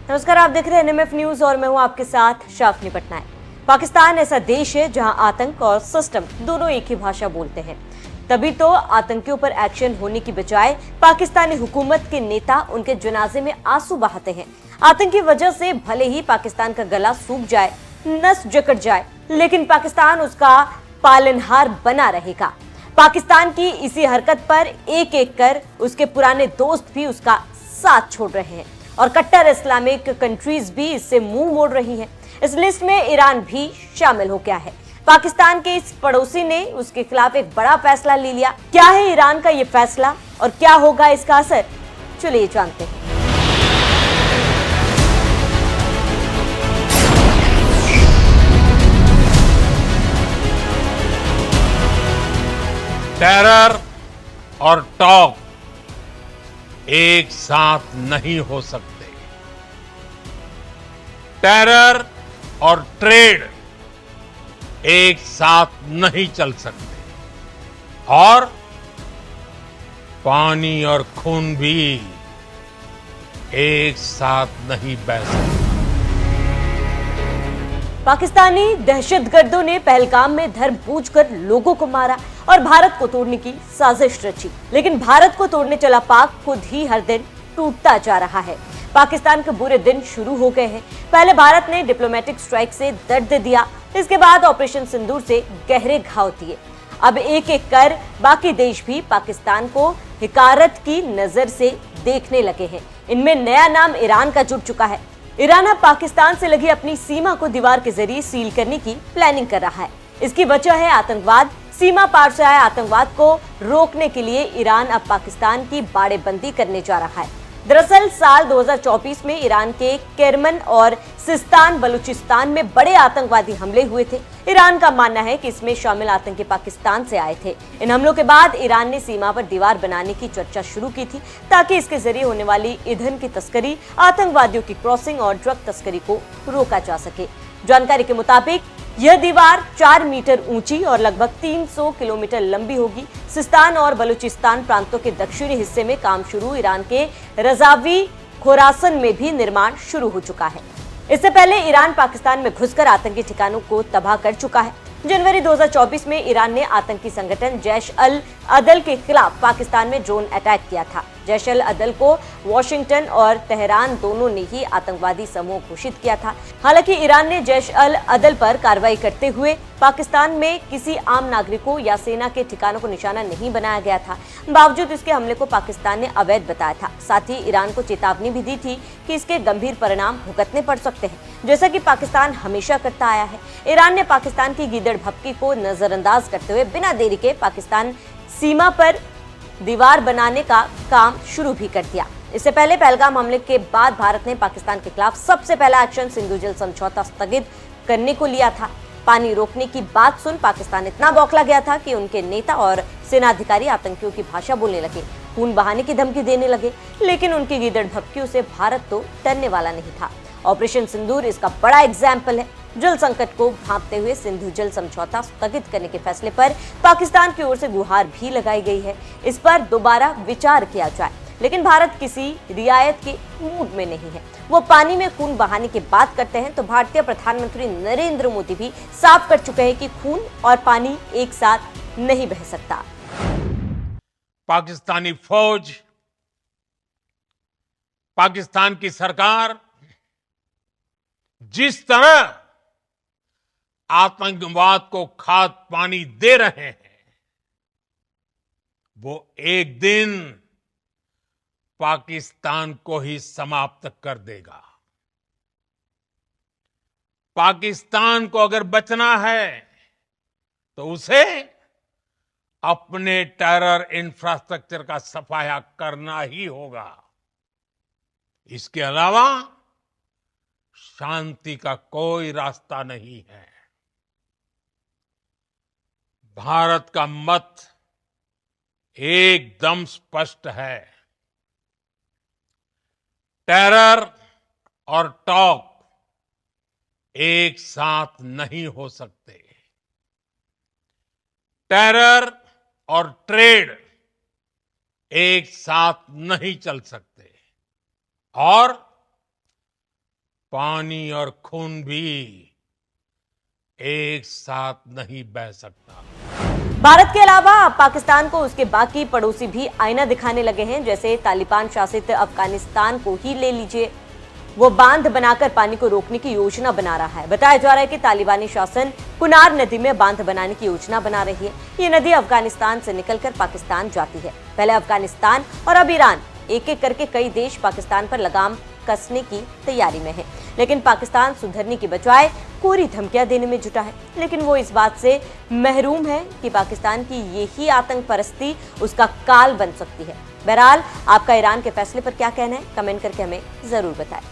नमस्कार, आप देख रहे हैं एनएमएफ न्यूज और मैं हूं आपके साथ शाफनी पटनायक। पाकिस्तान ऐसा देश है जहां आतंक और सिस्टम दोनों एक ही भाषा बोलते हैं। तभी तो आतंकियों पर एक्शन होने की बजाय पाकिस्तानी हुकूमत के नेता उनके जनाजे में आंसू बहाते हैं। आतंक की वजह से भले ही पाकिस्तान का गला सूख जाए, नस जकड़ जाए, लेकिन पाकिस्तान उसका पालनहार बना रहेगा। पाकिस्तान की इसी हरकत पर एक एक कर उसके पुराने दोस्त भी उसका साथ छोड़ रहे हैं और कट्टर इस्लामिक कंट्रीज भी इससे मुंह मोड़ रही हैं। इस लिस्ट में ईरान भी शामिल हो गया है। पाकिस्तान के इस पड़ोसी ने उसके खिलाफ एक बड़ा फैसला ले लिया। क्या है ईरान का ये फैसला और क्या होगा इसका असर, चलिए जानते हैं। टेरर और टॉक एक साथ नहीं हो सकते। टेरर और ट्रेड एक साथ नहीं चल सकते और पानी और खून भी एक साथ नहीं बह सकते। पाकिस्तानी दहशतगर्दों ने पहलगाम में धर बूझकर लोगों को मारा और भारत को तोड़ने की साजिश रची, लेकिन भारत को तोड़ने चला पाक खुद ही हर दिन टूटता जा रहा है। पाकिस्तान के बुरे दिन शुरू हो गए हैं। पहले भारत ने डिप्लोमेटिक स्ट्राइक से दर्द दिया, इसके बाद ऑपरेशन सिंदूर से गहरे घाव दिए। अब एक एक कर बाकी देश भी पाकिस्तान को हिकारत की नजर से देखने लगे हैं। इनमें नया नाम ईरान का जुड़ चुका है। ईरान अब पाकिस्तान से लगी अपनी सीमा को दीवार के जरिए सील करने की प्लानिंग कर रहा है। इसकी वजह है आतंकवाद। सीमा पार से आए आतंकवाद को रोकने के लिए ईरान अब पाकिस्तान की बाड़ेबंदी करने जा रहा है। दरअसल साल 2024 में ईरान के केरमन और सिस्तान बलूचिस्तान में बड़े आतंकवादी हमले हुए थे। ईरान का मानना है कि इसमें शामिल आतंकी पाकिस्तान से आए थे। इन हमलों के बाद ईरान ने सीमा पर दीवार बनाने की चर्चा शुरू की थी ताकि इसके जरिए होने वाली ईंधन की तस्करी, आतंकवादियों की क्रॉसिंग और ड्रग तस्करी को रोका जा सके। जानकारी के मुताबिक यह दीवार 4 मीटर ऊंची और लगभग 300 किलोमीटर लंबी होगी। सिस्तान और बलूचिस्तान प्रांतों के दक्षिणी हिस्से में काम शुरू। ईरान के रजावी खोरासन में भी निर्माण शुरू हो चुका है। इससे पहले ईरान पाकिस्तान में घुसकर आतंकी ठिकानों को तबाह कर चुका है। जनवरी 2024 में ईरान ने आतंकी संगठन जैश अल अदल के खिलाफ पाकिस्तान में ड्रोन अटैक किया था। जैश अल अदल को वॉशिंगटन और तेहरान दोनों ने ही आतंकवादी समूह घोषित किया था। हालांकि ईरान ने जैश अल अदल पर कार्रवाई करते हुए पाकिस्तान में किसी आम नागरिकों या सेना के ठिकानों को निशाना नहीं बनाया गया था। बावजूद इसके हमले को पाकिस्तान ने अवैध बताया था। साथ ही ईरान को चेतावनी भी दी थी कि इसके गंभीर परिणाम भुगतने पड़ सकते हैं, जैसा कि पाकिस्तान हमेशा करता आया है। ईरान ने पाकिस्तान की गीदड़ भपकी को नजरअंदाज करते हुए बिना देरी के पाकिस्तान सीमा पर दीवार बनाने का काम शुरू भी कर दिया। इससे पहले पहलगाम हमले के बाद भारत ने पाकिस्तान के खिलाफ सबसे पहला एक्शन सिंधु जल समझौता स्थगित करने को लिया था। पानी रोकने की बात सुन पाकिस्तान इतना बौखला गया था कि उनके नेता और सेनाधिकारी आतंकियों की भाषा बोलने लगे, खून बहाने की धमकी देने लगे। लेकिन उनकी गीदड़ भपकियों से भारत तो डरने वाला नहीं था। ऑपरेशन सिंदूर इसका बड़ा एग्जाम्पल है। जल संकट को भांपते हुए सिंधु जल समझौता स्थगित करने के फैसले पर पाकिस्तान की ओर से गुहार भी लगाई गई है। इस पर दोबारा विचार किया जाए, लेकिन भारत किसी रियायत के मूड में नहीं है। वो पानी में खून बहाने की बात करते हैं तो भारतीय प्रधानमंत्री नरेंद्र मोदी भी साफ कर चुके हैं कि खून और पानी एक साथ नहीं बह सकता। पाकिस्तानी फौज, पाकिस्तान की सरकार जिस तरह आतंकवाद को खाद पानी दे रहे हैं, वो एक दिन पाकिस्तान को ही समाप्त कर देगा। पाकिस्तान को अगर बचना है तो उसे अपने टेरर इंफ्रास्ट्रक्चर का सफाया करना ही होगा। इसके अलावा शांति का कोई रास्ता नहीं है। भारत का मत एकदम स्पष्ट है। टेरर और टॉक एक साथ नहीं हो सकते। टेरर और ट्रेड एक साथ नहीं चल सकते और पानी और खून भी एक साथ नहीं बह सकता। भारत के अलावा अब पाकिस्तान को उसके बाकी पड़ोसी भी आईना दिखाने लगे हैं। जैसे तालिबान शासित अफगानिस्तान को ही ले लीजिए, वो बांध बनाकर पानी को रोकने की योजना बना रहा है। बताया जा रहा है कि तालिबानी शासन कुनार नदी में बांध बनाने की योजना बना रही है। ये नदी अफगानिस्तान से निकलकर पाकिस्तान जाती है। पहले अफगानिस्तान और अब ईरान, एक एक करके कई देश पाकिस्तान पर लगाम कसने की तैयारी में है। लेकिन पाकिस्तान सुधरने की बजाय पूरी धमकियां देने में जुटा है। लेकिन वो इस बात से महरूम है कि पाकिस्तान की यही आतंक परस्ती उसका काल बन सकती है। बहरहाल, आपका ईरान के फैसले पर क्या कहना है, कमेंट करके हमें जरूर बताएं।